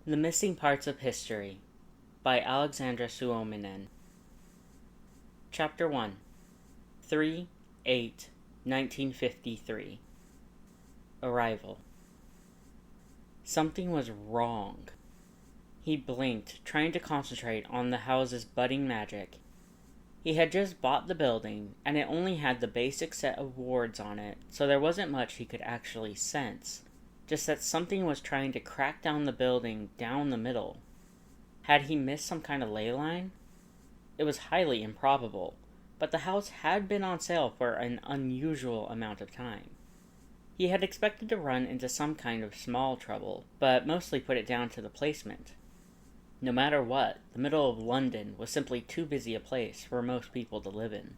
The Missing Parts of History by AlexandraSuominen. Chapter 1 3/8/1953. Arrival. Something was wrong. He blinked, trying to concentrate on the house's budding magic. He had just bought the building, and it only had the basic set of wards on it, so there wasn't much he could actually sense. Just that something was trying to crack down the building down the middle. Had he missed some kind of ley line? It was highly improbable, but the house had been on sale for an unusual amount of time. He had expected to run into some kind of small trouble, but mostly put it down to the placement. No matter what, the middle of London was simply too busy a place for most people to live in.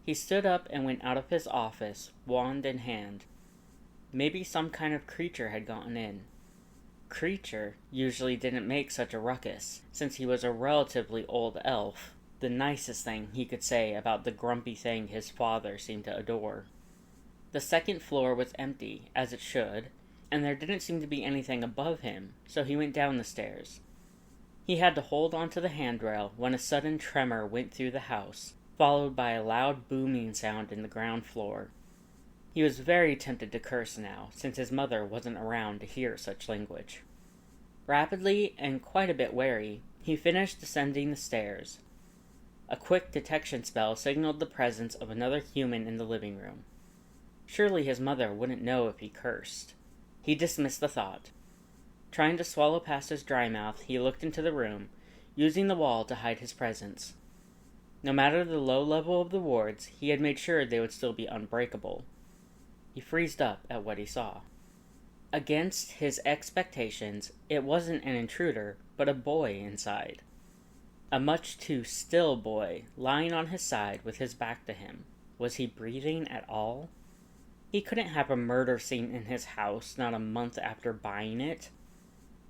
He stood up and went out of his office, wand in hand. Maybe some kind of creature had gotten in. Creature usually didn't make such a ruckus, since he was a relatively old elf, the nicest thing he could say about the grumpy thing his father seemed to adore. The second floor was empty, as it should, and there didn't seem to be anything above him, so he went down the stairs. He had to hold onto the handrail when a sudden tremor went through the house, followed by a loud booming sound in the ground floor. He was very tempted to curse now, since his mother wasn't around to hear such language. Rapidly and quite a bit wary, he finished descending the stairs. A quick detection spell signaled the presence of another human in the living room. Surely his mother wouldn't know if he cursed. He dismissed the thought. Trying to swallow past his dry mouth, he looked into the room, using the wall to hide his presence. No matter the low level of the wards, he had made sure they would still be unbreakable. He freezed up at what he saw. Against his expectations, it wasn't an intruder, but a boy inside. A much too still boy, lying on his side with his back to him. Was he breathing at all? He couldn't have a murder scene in his house not a month after buying it.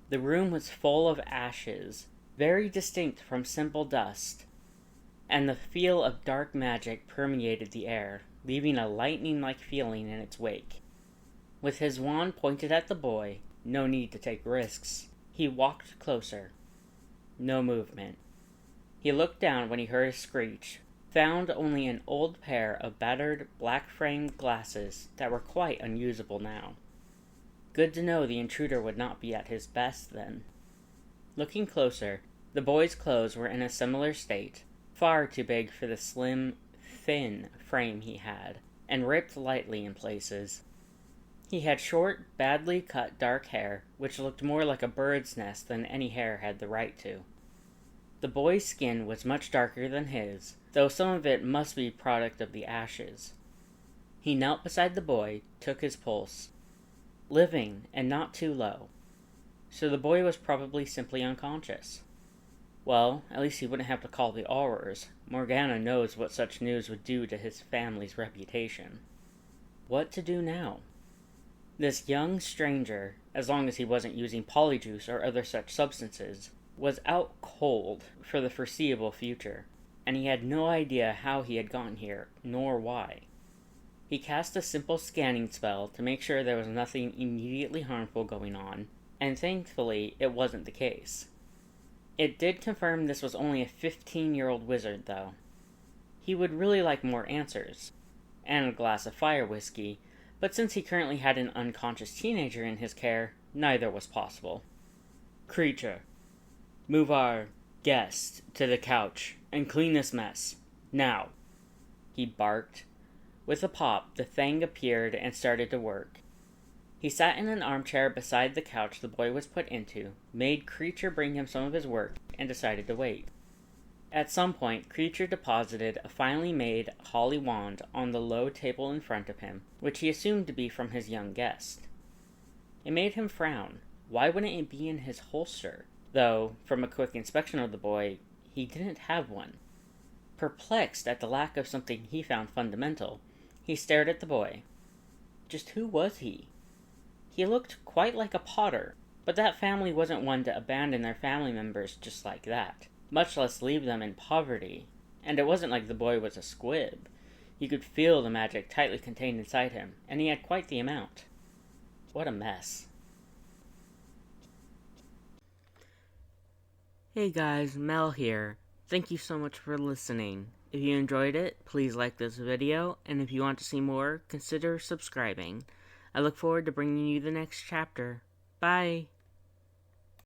The room was full of ashes, very distinct from simple dust, and the feel of dark magic permeated the air, leaving a lightning-like feeling in its wake. With his wand pointed at the boy, no need to take risks, he walked closer. No movement. He looked down when he heard a screech, found only an old pair of battered, black-framed glasses that were quite unusable now. Good to know the intruder would not be at his best, then. Looking closer, the boy's clothes were in a similar state, far too big for the slim, thin frame he had, and ripped lightly in places. He had short, badly cut dark hair, which looked more like a bird's nest than any hair had the right to. The boy's skin was much darker than his, though some of it must be product of the ashes. He knelt beside the boy, took his pulse. Living, and not too low. So the boy was probably simply unconscious. Well, at least he wouldn't have to call the Aurors. Morgana knows what such news would do to his family's reputation. What to do now? This young stranger, as long as he wasn't using polyjuice or other such substances, was out cold for the foreseeable future, and he had no idea how he had gotten here, nor why. He cast a simple scanning spell to make sure there was nothing immediately harmful going on, and thankfully it wasn't the case. It did confirm this was only a 15-year-old wizard, though. He would really like more answers, and a glass of fire whiskey, but since he currently had an unconscious teenager in his care, neither was possible. Creature, move our guest to the couch and clean this mess, now, he barked. With a pop, the thing appeared and started to work. He sat in an armchair beside the couch the boy was put into, made Creature bring him some of his work, and decided to wait. At some point, Creature deposited a finely made holly wand on the low table in front of him, which he assumed to be from his young guest. It made him frown. Why wouldn't it be in his holster? Though, from a quick inspection of the boy, he didn't have one. Perplexed at the lack of something he found fundamental, he stared at the boy. Just who was he? He looked quite like a potter, but that family wasn't one to abandon their family members just like that, much less leave them in poverty. And it wasn't like the boy was a squib. You could feel the magic tightly contained inside him, and he had quite the amount. What a mess. Hey guys, Mel here. Thank you so much for listening. If you enjoyed it, please like this video, and if you want to see more, consider subscribing. I look forward to bringing you the next chapter. Bye!